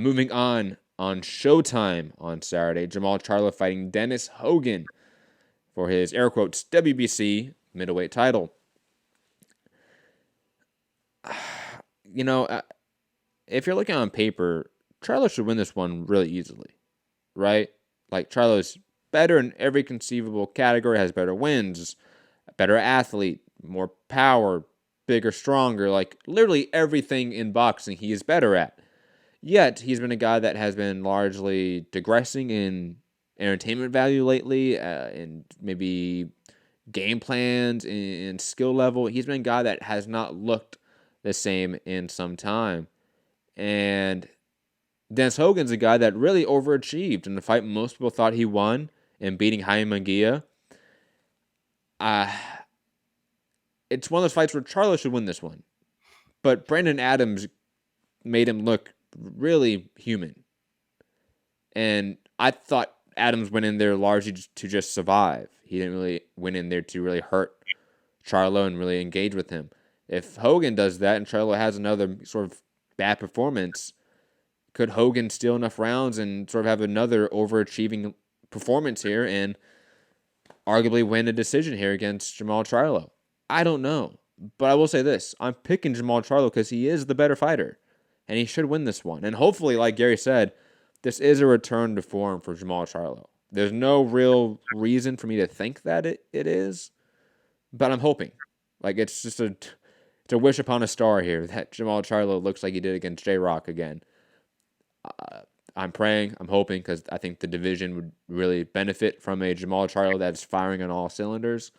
Moving on Showtime on Saturday, Jermall Charlo fighting Dennis Hogan for his, air quotes, WBC middleweight title. You know, if you're looking on paper, Charlo should win this one really easily, right? Like, Charlo's better in every conceivable category, has better wins, a better athlete, more power, bigger, stronger, like literally everything in boxing he is better at. Yet, he's been a guy that has been largely digressing in entertainment value lately, and maybe game plans and skill level. He's been a guy that has not looked the same in some time. And Dennis Hogan's a guy that really overachieved in the fight most people thought he won in beating Jaime Munguia. It's one of those fights where Charlo should win this one. But Brandon Adams made him look really human. And I thought Adams went in there largely to just survive. He didn't really went in there to really hurt Charlo and really engage with him. If Hogan does that and Charlo has another sort of bad performance, could Hogan steal enough rounds and sort of have another overachieving performance here and arguably win a decision here against Jermall Charlo? I don't know. But I will say this. I'm picking Jermall Charlo because he is the better fighter. And he should win this one. And hopefully, like Gary said, this is a return to form for Jermall Charlo. There's no real reason for me to think that it is. But I'm hoping. Like, it's just a wish upon a star here that Jermall Charlo looks like he did against J-Rock again. I'm praying, I'm hoping, because I think the division would really benefit from a Jermall Charlo that's firing on all cylinders.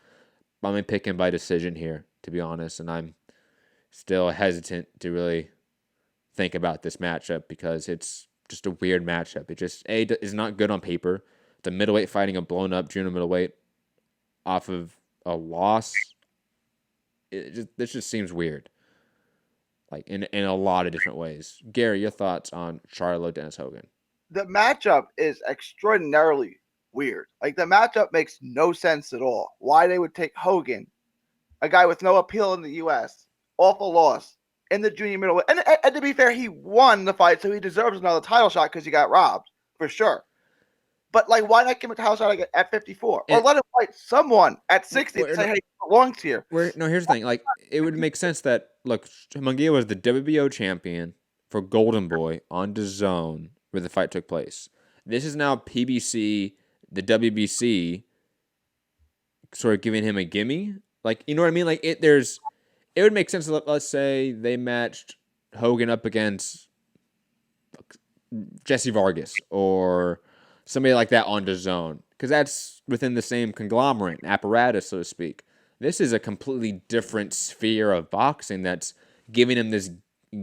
But I'm going to pick him by decision here, to be honest. And I'm still hesitant to really think about this matchup because it's just a weird matchup. It just, is not good on paper. The middleweight fighting a blown-up junior middleweight off of a loss, this just seems weird. Like, in a lot of different ways. Gary, your thoughts on Charlo Dennis Hogan? The matchup is extraordinarily weird. Like, the matchup makes no sense at all. Why they would take Hogan, a guy with no appeal in the U.S., off a loss in the junior middleweight. And to be fair, he won the fight, so he deserves another title shot because he got robbed, for sure. But, like, why not give him a title shot at 54? Or let him fight someone at 60 and say, hey, he belongs here. No, here's the thing. Like, it would make sense that, look, Munguia was the WBO champion for Golden Boy on DAZN where the fight took place. This is now PBC, the WBC, sort of giving him a gimme. Like, you know what I mean? Like, it would make sense, let's say they matched Hogan up against Jesse Vargas or somebody like that on DAZN, because that's within the same conglomerate, apparatus, so to speak. This is a completely different sphere of boxing that's giving him this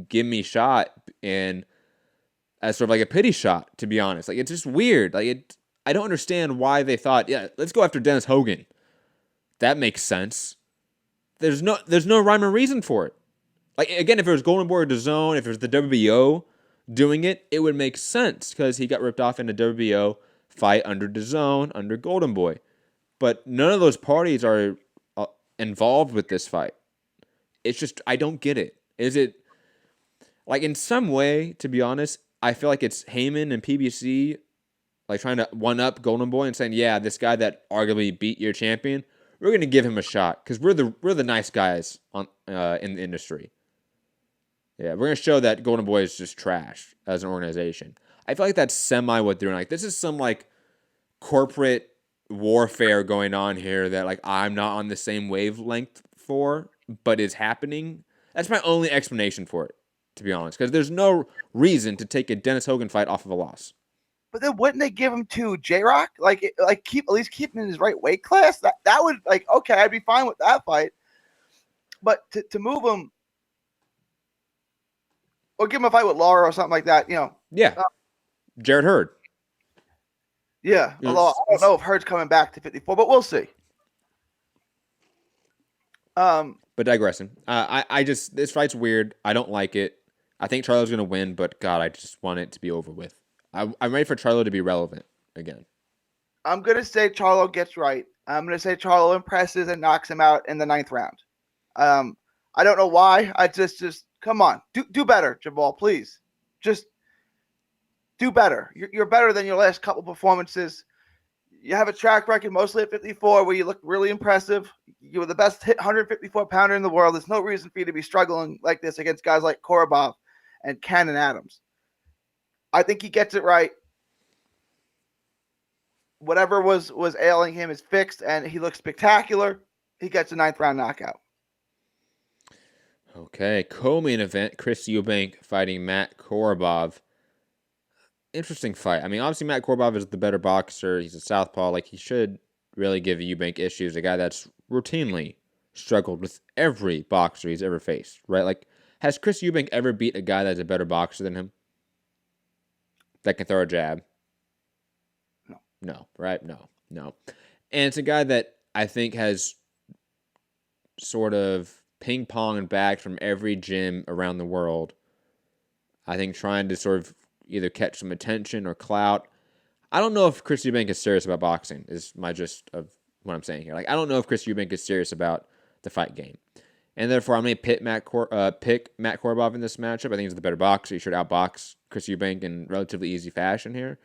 gimme shot and as sort of like a pity shot, to be honest. Like, it's just weird. Like, I don't understand why they thought, yeah, let's go after Dennis Hogan. That makes sense. There's no rhyme or reason for it. Like, again, if it was Golden Boy or DAZN, if it was the WBO doing it, it would make sense because he got ripped off in a WBO fight under DAZN, under Golden Boy. But none of those parties are involved with this fight. It's just, I don't get it. Is it, like, in some way, to be honest, I feel like it's Heyman and PBC, like, trying to one-up Golden Boy and saying, yeah, this guy that arguably beat your champion, we're going to give him a shot because we're the nice guys in the industry. Yeah, we're going to show that Golden Boy is just trash as an organization. I feel like that's semi what they're doing. Like, this is some, like, corporate warfare going on here that, like, I'm not on the same wavelength for, but is happening. That's my only explanation for it, to be honest, because there's no reason to take a Dennis Hogan fight off of a loss. But then wouldn't they give him to J-Rock? Like at least keep him in his right weight class? That would, like, okay, I'd be fine with that fight. But to move him or give him a fight with Laura or something like that, you know. Yeah. Jarrett Hurd. Yeah. Although I don't know if Hurd's coming back to 54, but we'll see. But digressing. This fight's weird. I don't like it. I think Charlo's going to win, but God, I just want it to be over with. I'm ready for Charlo to be relevant again. I'm going to say Charlo gets right. I'm going to say Charlo impresses and knocks him out in the 9th round. I don't know why. I just come on. Do better, Jermall, please. Just do better. You're better than your last couple performances. You have a track record mostly at 54 where you look really impressive. You were the best 154 pounder in the world. There's no reason for you to be struggling like this against guys like Korobov and Cannon Adams. I think he gets it right. Whatever was ailing him is fixed, and he looks spectacular. He gets a 9th round knockout. Okay, co-main event, Chris Eubank fighting Matt Korobov. Interesting fight. I mean, obviously Matt Korobov is the better boxer. He's a southpaw. Like, he should really give Eubank issues. A guy that's routinely struggled with every boxer he's ever faced, right? Like, has Chris Eubank ever beat a guy that's a better boxer than him? That can throw a jab? No, right? No. And it's a guy that I think has sort of ping-ponged back from every gym around the world. I think trying to sort of either catch some attention or clout. I don't know if Chris Eubank is serious about boxing, is my gist of what I'm saying here. Like, I don't know if Chris Eubank is serious about the fight game. And therefore, I'm going to pick Matt Korobov in this matchup. I think he's the better boxer. He should outbox Chris Eubank in relatively easy fashion here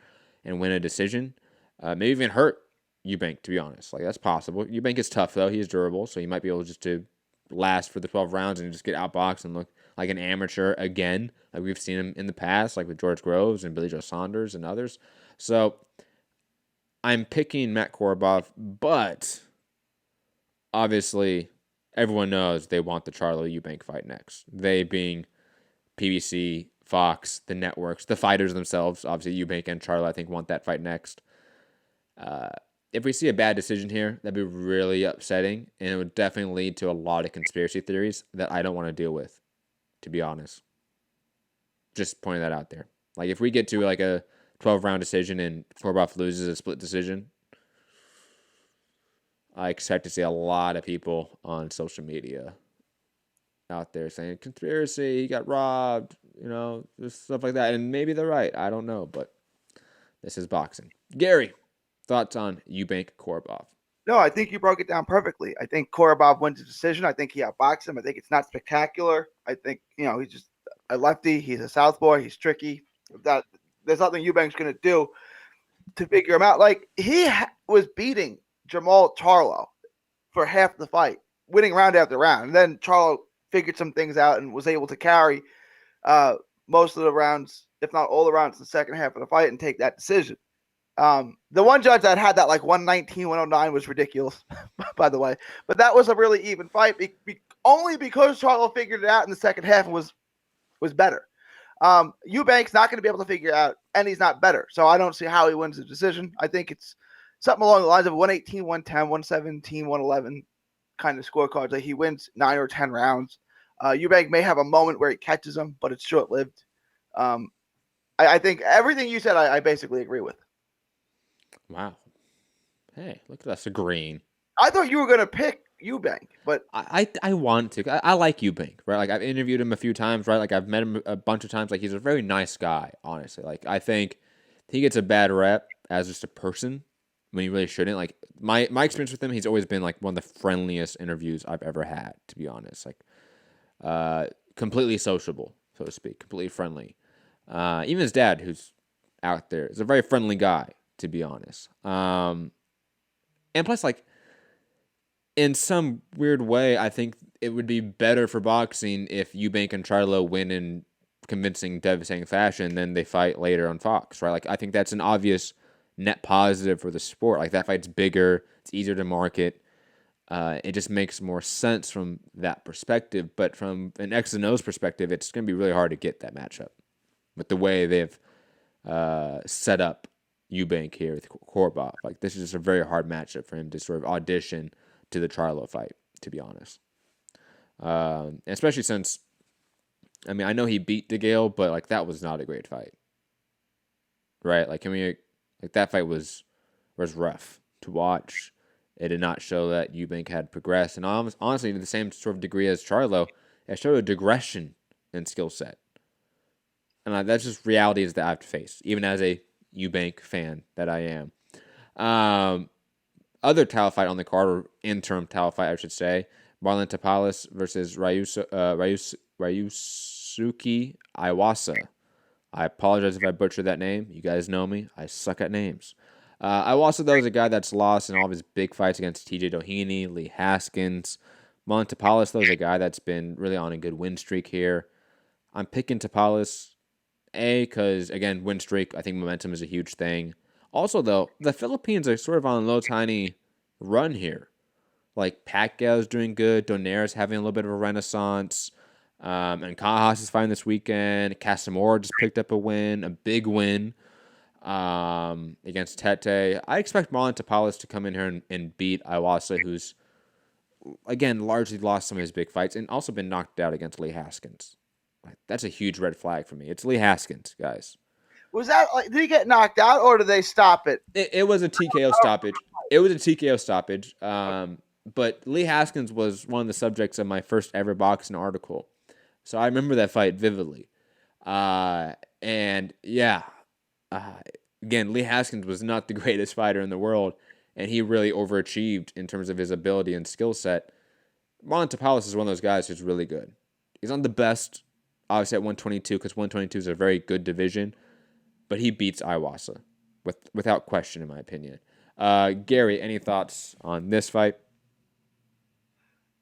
and win a decision. Maybe even hurt Eubank, to be honest. Like, that's possible. Eubank is tough, though. He is durable, so he might be able just to last for the 12 rounds and just get outboxed and look like an amateur again, like we've seen him in the past, like with George Groves and Billy Joe Saunders and others. So I'm picking Matt Korobov, but obviously everyone knows they want the Charlo Eubank fight next. They being PBC, Fox, the networks, the fighters themselves. Obviously Eubank and Charlo, I think, want that fight next. If we see a bad decision here, that'd be really upsetting, and it would definitely lead to a lot of conspiracy theories that I don't want to deal with, to be honest. Just pointing that out there. Like, if we get to like a 12-round decision and Korobov loses a split decision, I expect to see a lot of people on social media out there saying, conspiracy, he got robbed, just stuff like that. And maybe they're right. I don't know, but this is boxing. Gary, thoughts on Eubank Korobov? No, I think you broke it down perfectly. I think Korobov wins the decision. I think he outboxed him. I think it's not spectacular. I think, he's just a lefty. He's a southpaw. He's tricky. There's nothing Eubank's going to do to figure him out. Like, he was beating Jermall Charlo for half the fight, winning round after round. And then Charlo figured some things out and was able to carry most of the rounds, if not all the rounds, in the second half of the fight and take that decision. The one judge that had that like 119, 109 was ridiculous, by the way. But that was a really even fight, only because Charlo figured it out in the second half and was better. Eubank's not going to be able to figure it out, and he's not better. So I don't see how he wins the decision. I think it's something along the lines of 118, 110, 117, 111 kind of scorecards. Like, he wins 9 or 10 rounds. Eubank may have a moment where he catches him, but it's short-lived. I think everything you said, I basically agree with. Wow. Hey, look at us agreeing. I thought you were going to pick Eubank, but I want to. I like Eubank, right? Like, I've interviewed him a few times, right? Like, I've met him a bunch of times. Like, he's a very nice guy, honestly. Like, I think he gets a bad rep as just a person when he really shouldn't. Like, my experience with him, he's always been like one of the friendliest interviews I've ever had, to be honest. Like, completely sociable, so to speak, completely friendly. Even his dad, who's out there, is a very friendly guy, to be honest. And plus, like, in some weird way, I think it would be better for boxing if Eubank and Charlo win in convincing, devastating fashion than they fight later on Fox, right? Like, I think that's an obvious net positive for the sport. Like, that fight's bigger, it's easier to market. It just makes more sense from that perspective. But from an X and O's perspective, it's going to be really hard to get that matchup with the way they've set up Eubank here with Korobov. Like, this is just a very hard matchup for him to sort of audition to the Charlo fight, to be honest. Especially since, I mean, I know he beat DeGale, but like, that was not a great fight, right? Like, that fight was rough to watch. It did not show that Eubank had progressed, and honestly, to the same sort of degree as Charlo, it showed a digression in skill set. And that's just realities that I have to face, even as a Eubank fan that I am. Other title fight on the card, or interim title fight, I should say, Marlon Tapales versus Ryusuke Iwasa. I apologize if I butchered that name. You guys know me. I suck at names. Iwasa, though, is a guy that's lost in all of his big fights against TJ Doheny, Lee Haskins. Marlon Tapales, though, is a guy that's been really on a good win streak here. I'm picking Tapales, because, again, win streak, I think momentum is a huge thing. Also, though, the Philippines are sort of on a little tiny run here. Like, Pacquiao's doing good. Donaires having a little bit of a renaissance. And Kajas is fighting this weekend. Casamora just picked up a win, a big win against Tete. I expect Marlon Tapales to come in here and beat Iwasa, who's, again, largely lost some of his big fights and also been knocked out against Lee Haskins. That's a huge red flag for me. It's Lee Haskins, guys. Was that like, did he get knocked out or did they stop it? It was a TKO stoppage. It was a TKO stoppage. But Lee Haskins was one of the subjects of my first ever boxing article. So I remember that fight vividly. And yeah, again, Lee Haskins was not the greatest fighter in the world, and he really overachieved in terms of his ability and skill set. Marlon Tapales is one of those guys who's really good. He's not the best, obviously, at 122, because 122 is a very good division, but he beats Iwasa without question, in my opinion. Gary, any thoughts on this fight?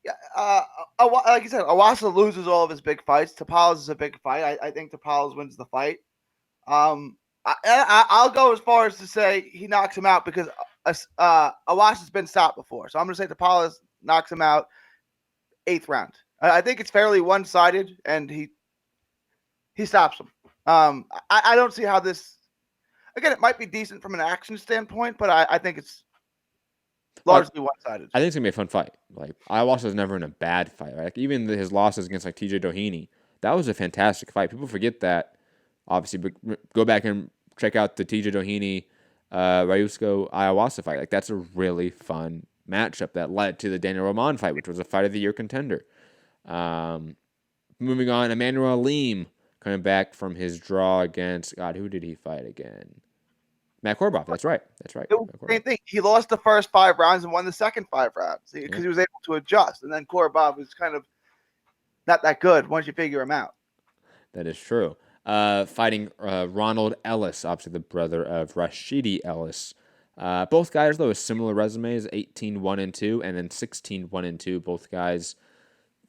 Yeah, like you said, Iwasa loses all of his big fights. Tapales is a big fight. I think Tapales wins the fight. I'll go as far as to say he knocks him out because Iwasa's been stopped before. So I'm going to say Tapales knocks him out 8th round. I think it's fairly one-sided, and he stops him. I don't see how this. Again, it might be decent from an action standpoint, but I think it's largely one-sided. I think it's gonna be a fun fight. Like, Iwasa was never in a bad fight. Like, even his losses against like TJ Doheny, that was a fantastic fight. People forget that. Obviously, but go back and check out the TJ Doheny, Ryusuke Iwasa fight. Like, that's a really fun matchup that led to the Daniel Roman fight, which was a fight of the year contender. Moving on, Emmanuel Alim coming back from his draw against, God, who did he fight again? Matt Korobov. That's right. Same thing. He lost the first 5 rounds and won the second 5 rounds because he was able to adjust. And then Korobov was kind of not that good once you figure him out. That is true. Fighting Ronald Ellis, obviously the brother of Rashidi Ellis. Both guys, though, with similar resumes, 18-1-2, and then 16-1-2. Both guys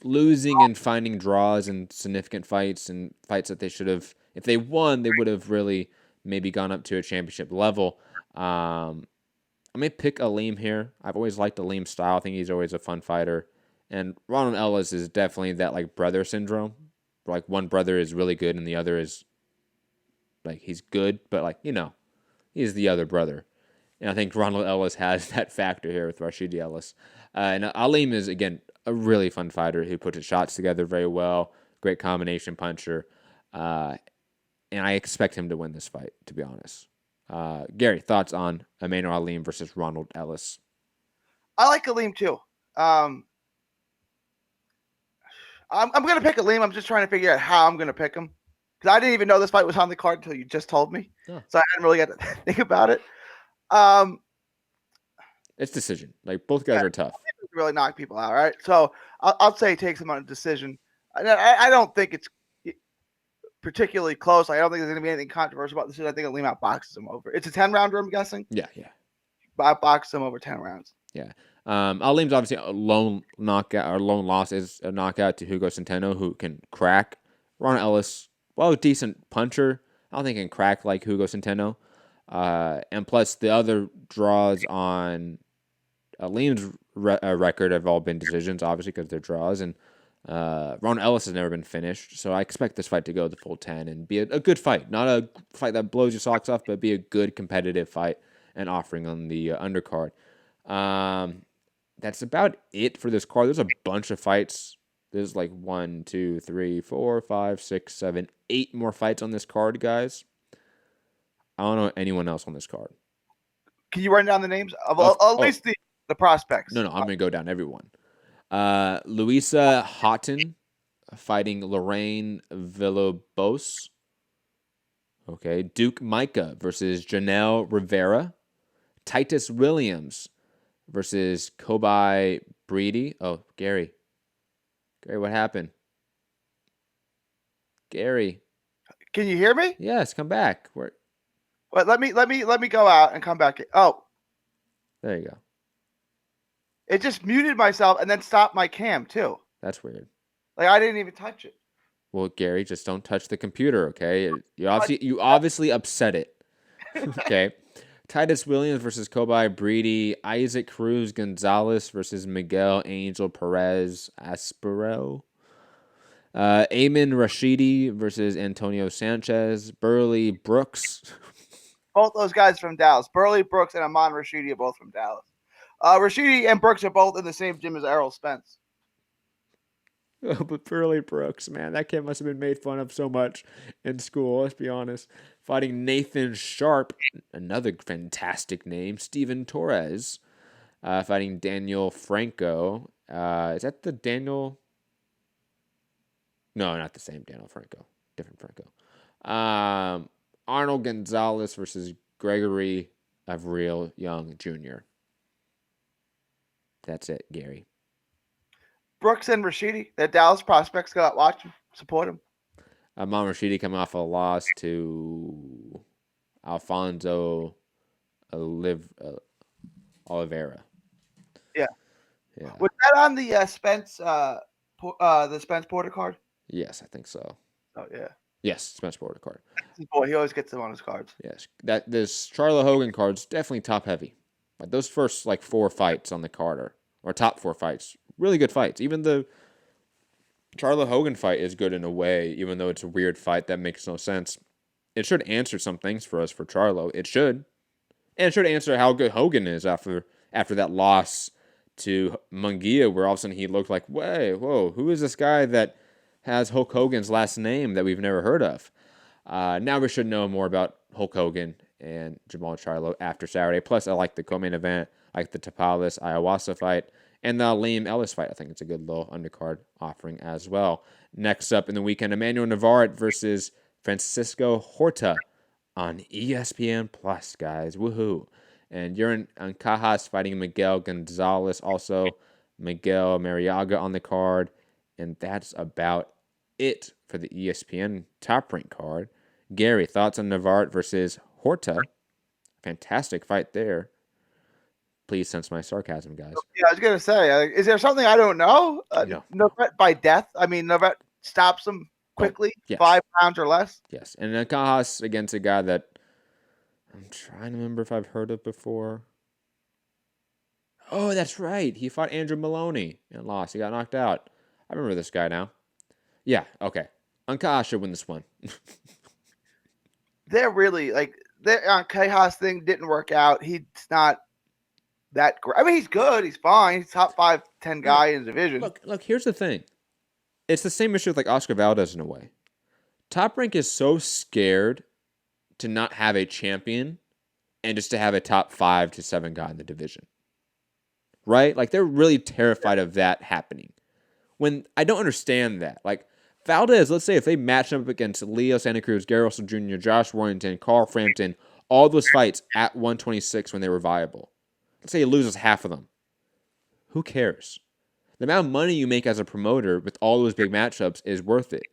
losing and finding draws in significant fights and fights that they should have, if they won, they would have really maybe gone up to a championship level. I'm going to pick Alim here. I've always liked Alim's style. I think he's always a fun fighter. And Ronald Ellis is definitely that, like, brother syndrome. Where, like, one brother is really good and the other is, like, he's good, but, like, you know, he's the other brother. And I think Ronald Ellis has that factor here with Rashidi Ellis. And Alim is, again, a really fun fighter who puts his shots together very well. Great combination puncher. And I expect him to win this fight, to be honest. Gary, thoughts on Emmanuel Alim versus Ronald Ellis? I like Alim too. I'm going to pick Alim. I'm just trying to figure out how I'm going to pick him. Because I didn't even know this fight was on the card until you just told me. Oh. So I hadn't really got to think about it. It's decision. Like, both guys are tough. Really knock people out, right? So I'll say he takes him on a decision. I don't think it's particularly close. I don't think there's going to be anything controversial about this. I think Alim outboxes him over. It's a 10-rounder, I'm guessing? Yeah. Outboxes him over 10 rounds. Yeah. Alim's obviously a lone knockout, or lone loss is a knockout to Hugo Centeno, who can crack. Ron Ellis, well, a decent puncher. I don't think he can crack like Hugo Centeno. And plus, the other draws on Alim's record have all been decisions, obviously, because they're draws. And Ron Ellis has never been finished. So I expect this fight to go the full 10 and be a good fight. Not a fight that blows your socks off, but be a good competitive fight and offering on the undercard. That's about it for this card. There's a bunch of fights. There's like 1, 2, 3, 4, 5, 6, 7, 8 more fights on this card, guys. I don't know anyone else on this card. Can you run down the names of at least the prospects? No, I'm going to go down everyone. Louisa Houghton fighting Lorraine Villalobos. Okay. Duke Micah versus Janelle Rivera. Titus Williams versus Kobai Breedy. Oh, Gary. Gary, what happened? Gary. Can you hear me? Yes, come back. Where? Wait, let me go out and come back. Oh, There you go. it just muted myself and then stopped my cam too. That's weird. Like I didn't even touch it. Well, Gary, just don't touch the computer, okay? You obviously upset it. Okay. Titus Williams versus Kobe Breedy. Isaac Cruz Gonzalez versus Miguel Angel Perez Aspero. Ayman Rashidi versus Antonio Sanchez. Burley Brooks. Both those guys from Dallas. Burley Brooks and Amon Rashidi are both from Dallas. Rashidi and Brooks are both in the same gym as Errol Spence. Oh, but Burley Brooks, man, that kid must have been made fun of so much in school, let's be honest. Fighting Nathan Sharp, another fantastic name. Steven Torres. Fighting Daniel Franco. Is that the Daniel? No, not the same Daniel Franco. Different Franco. Arnold Gonzalez versus Gregory Avril Young Jr. That's it, Gary. Brooks and Rashidi, they're Dallas prospects. Go out, watch them, support them. Amon Rashidi coming off a loss to Alfonso Oliveira. Yeah. Yeah. Was that on the Spence Porter card? Yes, I think so. Oh yeah. Yes, Spence Porter card. Boy, he always gets them on his cards. Yes, this Charlo Hogan card's definitely top heavy. Like those first 4 fights on the card or top 4 fights, really good fights. Even the Charlo Hogan fight is good in a way, even though it's a weird fight that makes no sense. It should answer some things for us for Charlo. It should. And it should answer how good Hogan is after that loss to Munguia, where all of a sudden he looked like, whoa, who is this guy that has Hulk Hogan's last name that we've never heard of? Now we should know more about Hulk Hogan and Jermall Charlo after Saturday. Plus, I like the co-main event, I like the Tapales Ayahuasca fight, and the Liam Ellis fight. I think it's a good little undercard offering as well. Next up in the weekend, Emmanuel Navarrete versus Francisco Horta on ESPN Plus, guys. Woohoo. And Yurin Ancajas fighting Miguel Gonzalez. Also, Miguel Mariaga on the card. And that's about it for the ESPN Top Rank card. Gary, thoughts on Navarrete versus Horta? Fantastic fight there. Please sense my sarcasm, guys. Yeah, I was gonna say, is there something I don't know? No. Navarrete by death. I mean, Navarrete stops him quickly, yes. 5 rounds or less. Yes, and Ancajas against a guy that I'm trying to remember if I've heard of before. Oh, that's right. He fought Andrew Maloney and lost. He got knocked out. I remember this guy now. Yeah, okay. Ancajas should win this one. They're really their Ancajas thing didn't work out. He's not that great. I mean, he's good. He's fine. He's top 5, 10 guy in the division. Look. Here's the thing. It's the same issue with Oscar Valdez in a way. Top Rank is so scared to not have a champion and just to have a top 5 to 7 guy in the division. Right? They're really terrified of that happening. When I don't understand that. Valdez, let's say if they match up against Leo Santa Cruz, Gary Russell Jr., Josh Warrington, Carl Frampton, all those fights at 126 when they were viable. Let's say he loses half of them. Who cares? The amount of money you make as a promoter with all those big matchups is worth it.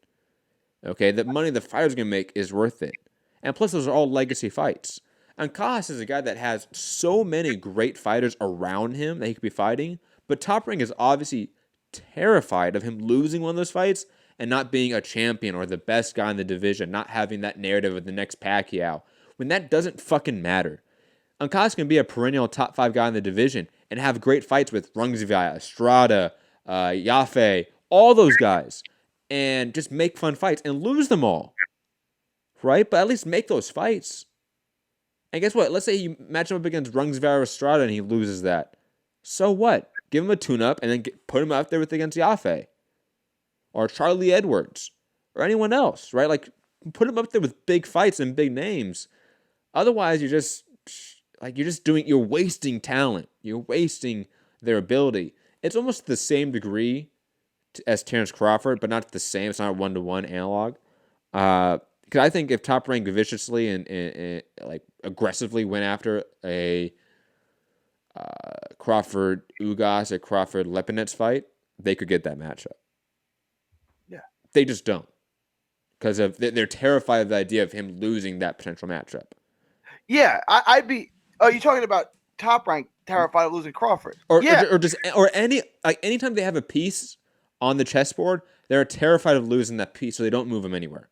Okay? The money the fighter's going to make is worth it. And plus, those are all legacy fights. Ancajas is a guy that has so many great fighters around him that he could be fighting, but Top Rank is obviously terrified of him losing one of those fights and not being a champion or the best guy in the division, not having that narrative of the next Pacquiao, when that doesn't fucking matter. Ancajas can be a perennial top 5 guy in the division and have great fights with Rungvisai, Estrada, Yaffe, all those guys, and just make fun fights and lose them all. Right? But at least make those fights. And guess what? Let's say you match him up against Rungvisai or Estrada and he loses that. So what? Give him a tune-up and then put him out there against Yaffe. Or Charlie Edwards. Or anyone else, right? Put him up there with big fights and big names. Otherwise, you're wasting talent. You're wasting their ability. It's almost the same degree as Terrence Crawford, but not the same. It's not a 1-to-1 analog. Because I think if Top Rank viciously and aggressively went after a Crawford Ugas or Crawford Lepinets fight, they could get that matchup. Yeah. They just don't. because they're terrified of the idea of him losing that potential matchup. Yeah, I'd be. Oh, you talking about Top Rank terrified of losing Crawford? Or anytime they have a piece on the chessboard, they're terrified of losing that piece, so they don't move him anywhere.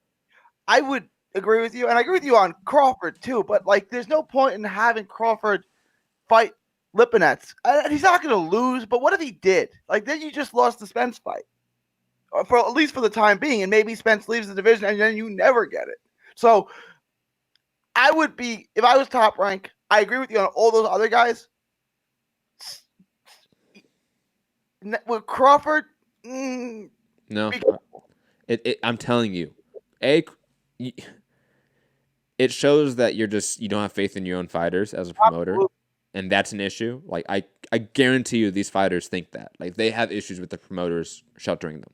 I would agree with you, and I agree with you on Crawford too. But like, there's no point in having Crawford fight Lipinets. He's not going to lose, but what if he did? Like, then you just lost the Spence fight, for at least for the time being, and maybe Spence leaves the division, and then you never get it. So, I would be, if I was Top Rank. I agree with you on all those other guys. With Crawford, no, I'm telling you, it shows that you don't have faith in your own fighters as a promoter. Absolutely. And that's an issue. Like I guarantee you these fighters think that. Like they have issues with the promoters sheltering them.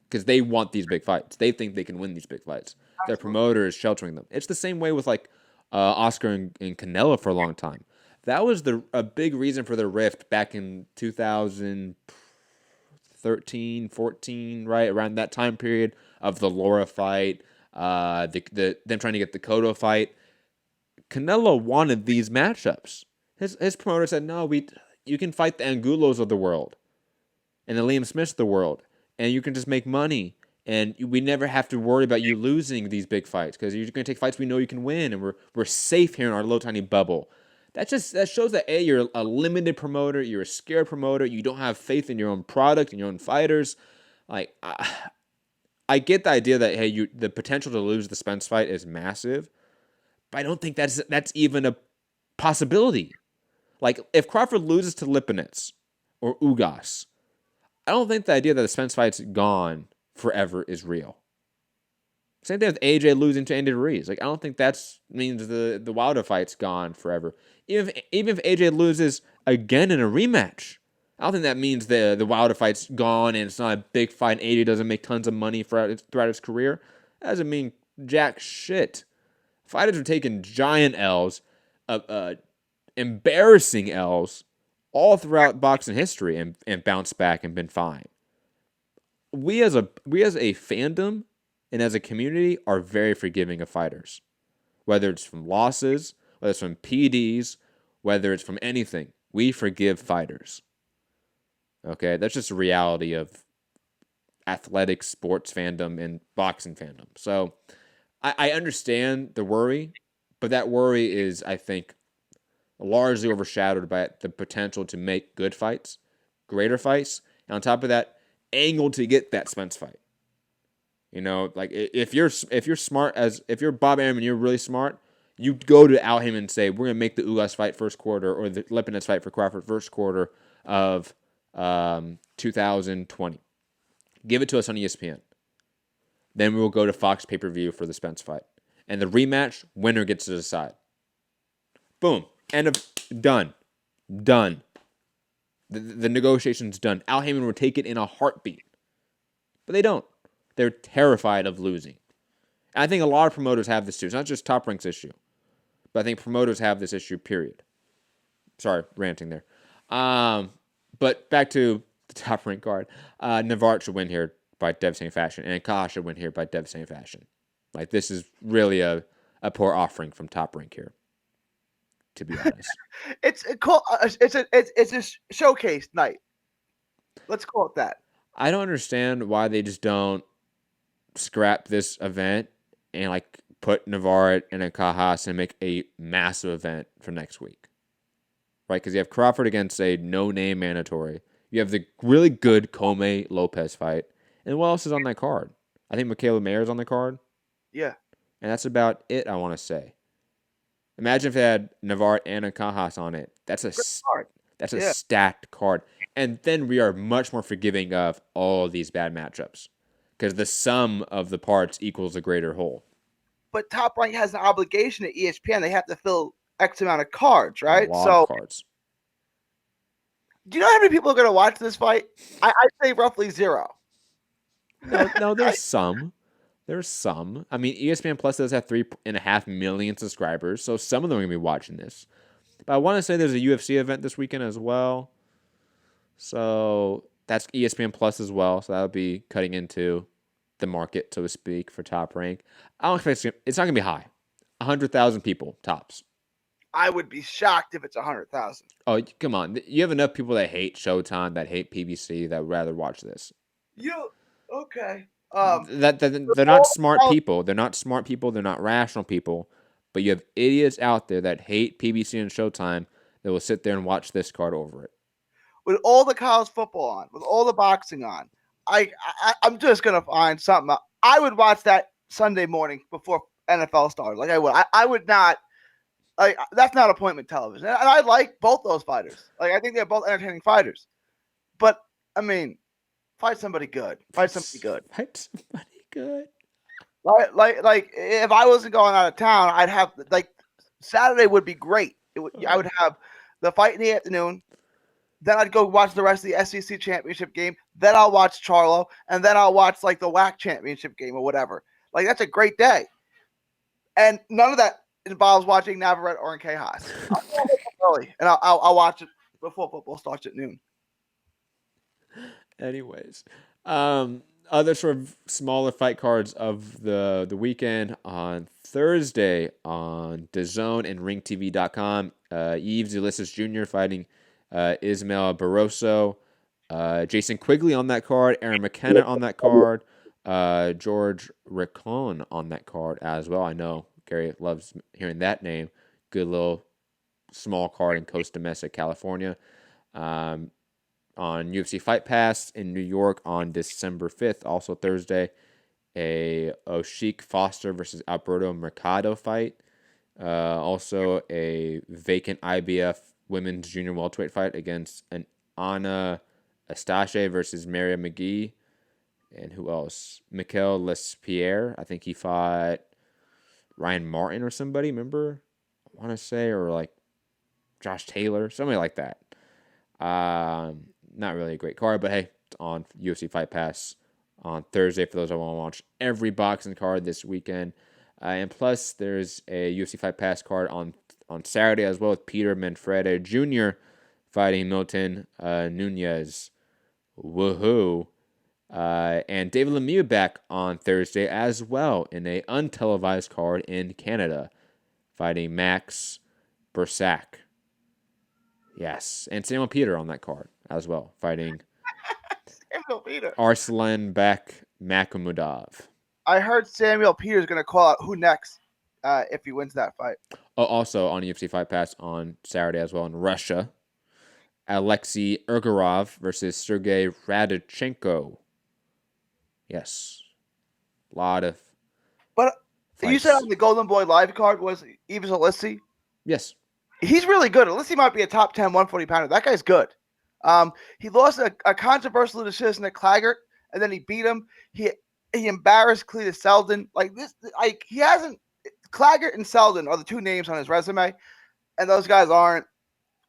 Because they want these big fights. They think they can win these big fights. Absolutely. Their promoter is sheltering them. It's the same way with like Oscar and Canelo for a long time. That was a big reason for the rift back in 2013, 14, right? Around that time period of the Laura fight, them trying to get the Cotto fight. Canelo wanted these matchups. His promoter said, no, you can fight the Angulos of the world and the Liam Smiths of the world, and you can just make money, and we never have to worry about you losing these big fights because you're going to take fights we know you can win, and we're safe here in our little tiny bubble. That shows that you're a limited promoter, you're a scared promoter, you don't have faith in your own product and your own fighters. Like I get the idea that the potential to lose the Spence fight is massive, but I don't think that's even a possibility. Like, if Crawford loses to Lipinets or Ugas, I don't think the idea that the Spence fight's gone forever is real. Same thing with AJ losing to Andy Ruiz. Like, I don't think that means the Wilder fight's gone forever. Even if AJ loses again in a rematch, I don't think that means the Wilder fight's gone and it's not a big fight and AJ doesn't make tons of money throughout his career. That doesn't mean jack shit. Fighters have taken giant L's, embarrassing L's all throughout boxing history and bounced back and been fine. We as a fandom and as a community are very forgiving of fighters. Whether it's from losses, whether it's from PDs, whether it's from anything, we forgive fighters. Okay, that's just a reality of athletic sports fandom and boxing fandom. So I understand the worry, but that worry is, I think, largely overshadowed by the potential to make good fights, greater fights, and on top of that, angle to get that Spence fight. You know, like if you're smart if you're Bob Arum and you're really smart, you go to Al Heyman and say, we're gonna make the Ugas fight first quarter or the Lipinets fight for Crawford first quarter of 2020. Give it to us on ESPN. Then we will go to Fox pay-per-view for the Spence fight. And the rematch, winner gets to decide. Boom. End of done. Done. The negotiation's done. Al Heyman would take it in a heartbeat. But they don't. They're terrified of losing. And I think a lot of promoters have this too. It's not just Top Rank's issue. But I think promoters have this issue, period. Sorry, ranting there. But back to the Top Rank card. Navarrete should win here by devastating fashion. And Kaha should win here by devastating fashion. Like, this is really a poor offering from Top Rank here, to be honest. It's a showcase night. Let's call it that. I don't understand why they just don't scrap this event and like put Navarrete and Kaha and make a massive event for next week. Right? Because you have Crawford against a no-name mandatory. You have the really good Comey Lopez fight. And what else is on that card? I think Michaela Mayer's on the card. Yeah. And that's about it, I want to say. Imagine if they had Navarrete and Kaha on it. That's a stacked card. And then we are much more forgiving of all of these bad matchups. Because the sum of the parts equals a greater whole. But Top Rank has an obligation to ESPN. They have to fill X amount of cards, right? A lot of cards. Do you know how many people are going to watch this fight? I'd say roughly 0. No, there's some. There's some. I mean, ESPN Plus does have 3.5 million subscribers, so some of them are going to be watching this. But I want to say there's a UFC event this weekend as well. So that's ESPN Plus as well. So that'll be cutting into the market, so to speak, for Top Rank. I don't expect it's not going to be high. 100,000 people, tops. I would be shocked if it's 100,000. Oh, come on. You have enough people that hate Showtime, that hate PBC, that would rather watch this. Okay. They're not smart people. They're not smart people. They're not rational people. But you have idiots out there that hate PBC and Showtime that will sit there and watch this card over it. With all the college football on, with all the boxing on, I'm just gonna find something. I would watch that Sunday morning before NFL started. Like I would. I would not. Like that's not appointment television. And I like both those fighters. Like I think they're both entertaining fighters. But I mean, fight somebody good. Fight somebody good. Fight somebody good. Like if I wasn't going out of town, I'd have like Saturday would be great. I would have the fight in the afternoon. Then I'd go watch the rest of the SEC championship game. Then I'll watch Charlo, and then I'll watch like the WAC championship game or whatever. Like that's a great day. And none of that involves watching Navarrete or NK Haas. I'll wake up early, and I'll watch it before football starts at noon. Anyways, other sort of smaller fight cards of the weekend on Thursday on DAZN and RingTV.com. Yves Ulysses Jr. fighting Ismael Barroso. Jason Quigley on that card. Aaron McKenna on that card. George Riccone on that card as well. I know Gary loves hearing that name. Good little small card in Costa Mesa, California. On UFC Fight Pass in New York on December 5th, also Thursday, a Oshik Foster versus Alberto Mercado fight. Also a vacant IBF women's junior welterweight fight against an Anna Estache versus Maria McGee. And who else? Mikel Lespierre. I think he fought Ryan Martin or somebody, remember? I want to say, or like Josh Taylor, somebody like that. Not really a great card, but hey, it's on UFC Fight Pass on Thursday for those that want to watch every boxing card this weekend. And plus, there's a UFC Fight Pass card on Saturday as well with Peter Manfredi Jr. fighting Milton Nunez. Woohoo. And David Lemieux back on Thursday as well in a untelevised card in Canada, fighting Max Bursak. Yes, and Samuel Peter on that card as well, fighting Samuel Peter. Arslan Bek Makhmudov. I heard Samuel Peter's going to call out who next if he wins that fight. Oh, also on UFC Fight Pass on Saturday as well in Russia, Alexei Urgarov versus Sergey Radichenko. Yes, a lot of. But fights. You said on the Golden Boy live card was Yves Ulysses? Yes. He's really good. Ulysses might be a top 10 140 pounder. That guy's good. He lost a controversial decision to Claggart, and then he beat him. He embarrassed Cletus Selden. Like this, like he hasn't. Claggart and Selden are the two names on his resume, and those guys aren't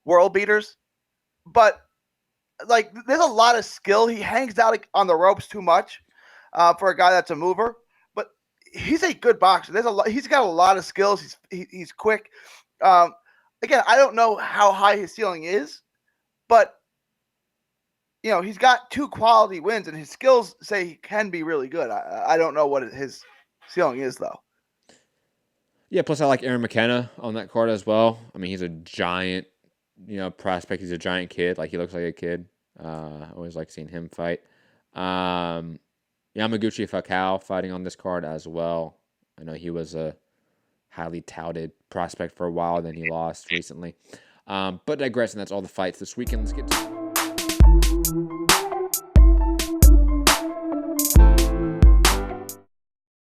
world beaters. But like, there's a lot of skill. He hangs out on the ropes too much for a guy that's a mover. But he's a good boxer. He's got a lot of skills. He's quick. Again, I don't know how high his ceiling is, but you know, he's got two quality wins, and his skills say he can be really good. I don't know what his ceiling is, though. Yeah, plus I like Aaron McKenna on that card as well. I mean, he's a giant, prospect. He's a giant kid. Like, he looks like a kid. I always like seeing him fight. Yamaguchi Fakao fighting on this card as well. I know he was a highly touted prospect for a while, then he lost recently. But digressing, that's all the fights this weekend. Let's get to